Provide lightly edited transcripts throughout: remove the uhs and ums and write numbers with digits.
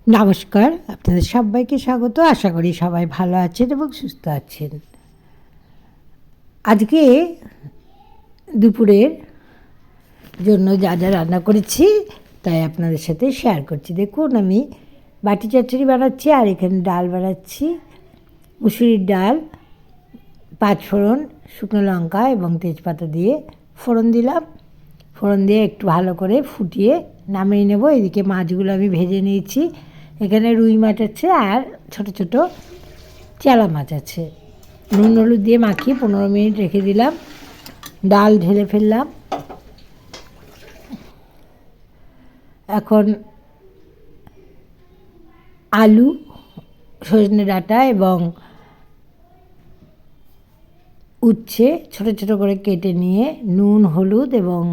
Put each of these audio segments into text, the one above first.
নমস্কার, আপনাদের সবাইকে স্বাগত। আশা করি সবাই ভালো আছেন এবং সুস্থ আছেন। আজকে দুপুরের জন্য যা যা রান্না করেছি তাই আপনাদের সাথে শেয়ার করছি। দেখুন, আমি বাটি চচ্চড়ি বানাচ্ছি আর এখানে ডাল বানাচ্ছি। মুসুরির ডাল, পাঁচফোড়ন, শুকনো লঙ্কা এবং তেজপাতা দিয়ে ফোড়ন দিলাম। ফোড়ন দিয়ে একটু ভালো করে ফুটিয়ে নামিয়ে নেব। এদিকে মাছগুলো আমি ভেজে নিয়েছি। এখানে রুই মাছ আছে আর ছোট ছোট চেলা মাছ আছে। নুন হলুদ দিয়ে মাখিয়ে 15 মিনিট রেখে দিলাম। ডাল ঢেলে ফেললাম। এখন আলু, সজনে ডাঁটা এবং উচ্ছে ছোট ছোট করে কেটে নিয়ে নুন হলুদ এবং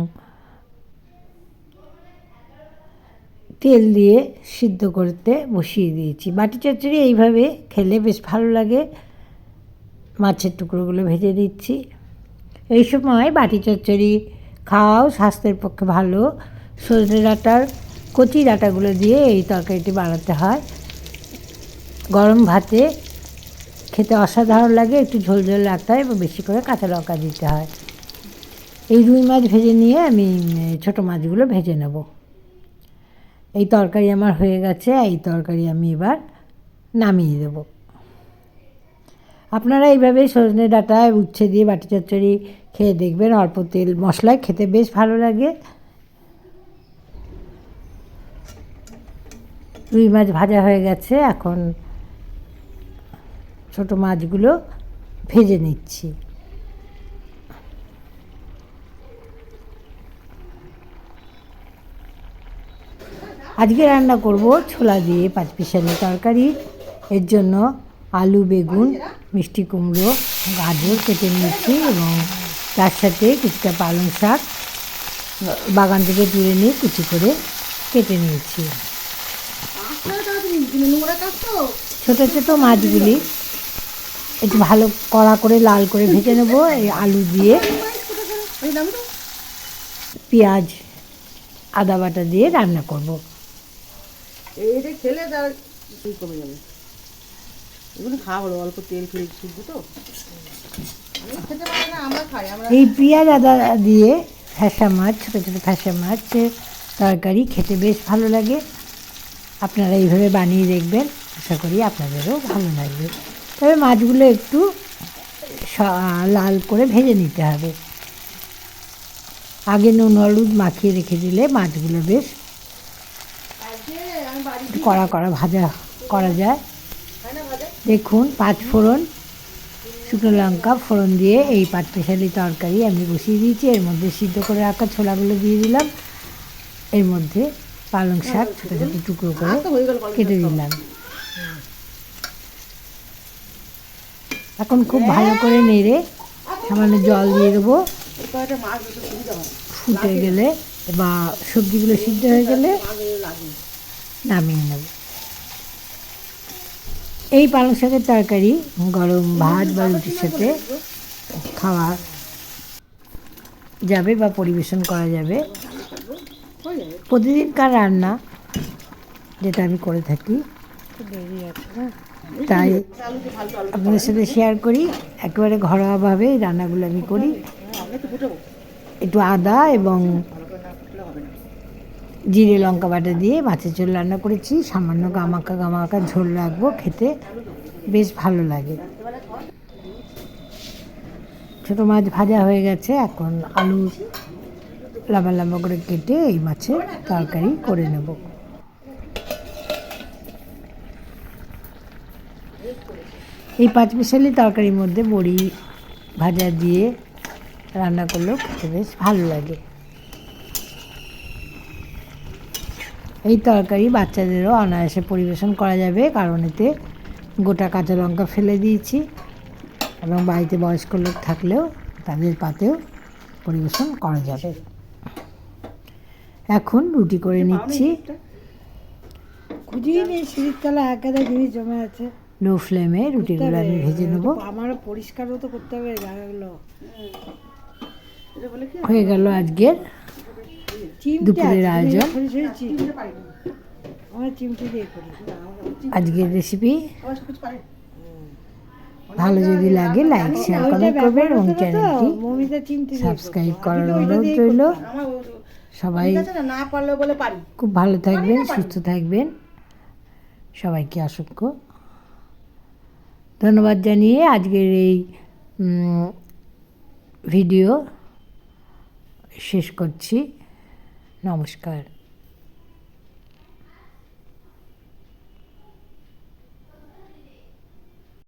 তেল দিয়ে সিদ্ধ করতে বসিয়ে দিয়েছি। বাটি চচ্চড়ি এইভাবে খেলে বেশ ভালো লাগে। মাছের টুকরোগুলো ভেজে দিচ্ছি। এই সময় বাটি চচ্চড়ি খাওয়াও স্বাস্থ্যের পক্ষে ভালো। সজনে ডাঁটার কচি ডাঁটাগুলো দিয়ে এই তরকারিটি বানাতে হয়। গরম ভাতে খেতে অসাধারণ লাগে। একটু ঝোল ঝোল রাখতে হয় এবং বেশি করে কাঁচা লঙ্কা দিতে হয়। এই রুই মাছ ভেজে নিয়ে আমি ছোটো মাছগুলো ভেজে নেব। এই তরকারি আমার হয়ে গেছে। এই তরকারি আমি এবার নামিয়ে দেব। আপনারা এইভাবে সজনে ডাঁটা উচ্ছে দিয়ে বাটি চচ্চড়ি খেয়ে দেখবেন। অল্প তেল মশলায় খেতে বেশ ভালো লাগে। রুই মাছ ভাজা হয়ে গেছে। এখন ছোটো মাছগুলো ভেজে নিচ্ছি। আজকে রান্না করব ছোলা দিয়ে পাঁচমিশালি তরকারি। এর জন্য আলু, বেগুন, মিষ্টি কুমড়ো, গাজর কেটে নিয়েছি এবং তার সাথে কিছুটা পালং শাক বাগান থেকে তুলে নিয়ে কুচি করে কেটে নিয়েছি। ছোটো ছোটো মাছগুলি একটু ভালো কড়া করে লাল করে ভেজে নেব। এই আলু দিয়ে পেঁয়াজ, আদা বাটা দিয়ে রান্না করব। এইটা খেলে তার কমে যাবে। এগুলো খাওয়া হলো, অল্প তেল খেয়ে শুদ্ধ তো খেতে পারে না, আমরা খাই। এই পেঁয়াজ আদা দিয়ে ফ্যাসা মাছ, ছোটো ছোটো ফ্যাসা মাছের তরকারি খেতে বেশ ভালো লাগে। আপনারা এইভাবে বানিয়ে দেখবেন, আশা করি আপনাদেরও ভালো লাগবে। তবে মাছগুলো একটু লাল করে ভেজে নিতে হবে। আগে নুন হলুদ মাখিয়ে রেখে দিলে মাছগুলো বেশ কড়া কড়া ভাজা করা যায়। দেখুন, পাঁচফোড়ন, শুকনো লঙ্কা ফোড়ন দিয়ে এই পাঁচমিশালি তরকারি আমি বসিয়ে দিয়েছি। এর মধ্যে সিদ্ধ করে রাখা ছোলাগুলো দিয়ে দিলাম। এর মধ্যে পালং শাক ছোটো ছোটো টুকরো করে কেটে দিলাম। এখন খুব ভালো করে নেড়ে সামান্য জল দিয়ে দেবো। ফুটে গেলে বা সবজিগুলো সিদ্ধ হয়ে গেলে নামিয়ে নেব। এই পালং শাকের তরকারি গরম ভাত বা রুটির সাথে খাওয়া যাবে বা পরিবেশন করা যাবে। প্রতিদিনকার রান্না যেটা আমি করে থাকি, তাই আপনাদের সাথে শেয়ার করি। একেবারে ঘরোয়াভাবে এই রান্নাগুলো আমি করি। একটু আদা এবং জিরে লঙ্কা বাটা দিয়ে মাছের ঝোল রান্না করেছি। সামান্য গামাকা গামাকা ঝোল রাখবো, খেতে বেশ ভালো লাগে। ছোটো মাছ ভাজা হয়ে গেছে। এখন আলু লম্বা লম্বা করে কেটে এই মাছের তরকারি করে নেব। এই পাঁচমিশালি তরকারির মধ্যে বড়ি ভাজা দিয়ে রান্না করলেও খেতে বেশ ভালো লাগে। এই তরকারি বাচ্চাদেরও অনায়াসে পরিবেশন করা যাবে, কারণ এতে গোটা কাঁচা লঙ্কা ফেলে দিয়েছি এবং বাড়িতে বয়স্ক লোক থাকলেও তাদের পাতেও পরিবেশন করা যাবে। এখন রুটি করে নিচ্ছি। লো ফ্লেমে রুটিগুলো আমি ভেজে নেব। আমারও পরিষ্কারও তো করতে হবে জায়গাগুলো। হয়ে গেল আজকের দুপুরের আয়োজন। আমরা চিমটি দিয়ে করি। না, আমরা আজকের রেসিপি সবাই সব কিছু পারে। ভালো যদি লাগে লাইক শেয়ার কমেন্ট করবেন এবং চ্যানেলটি মমিতা চিমটি দিয়ে সাবস্ক্রাইব করতো। করার আগে তো ওইটা অনুরোধ দিয়েই রইল। করতাম। আমার সবাই ঠিক আছে না পারলেও বলে পারি। খুব ভালো থাকবেন, সুস্থ থাকবেন। সবাইকে অসংখ্য ধন্যবাদ জানিয়ে আজকের এই ভিডিও শেষ করছি। নমস্কার।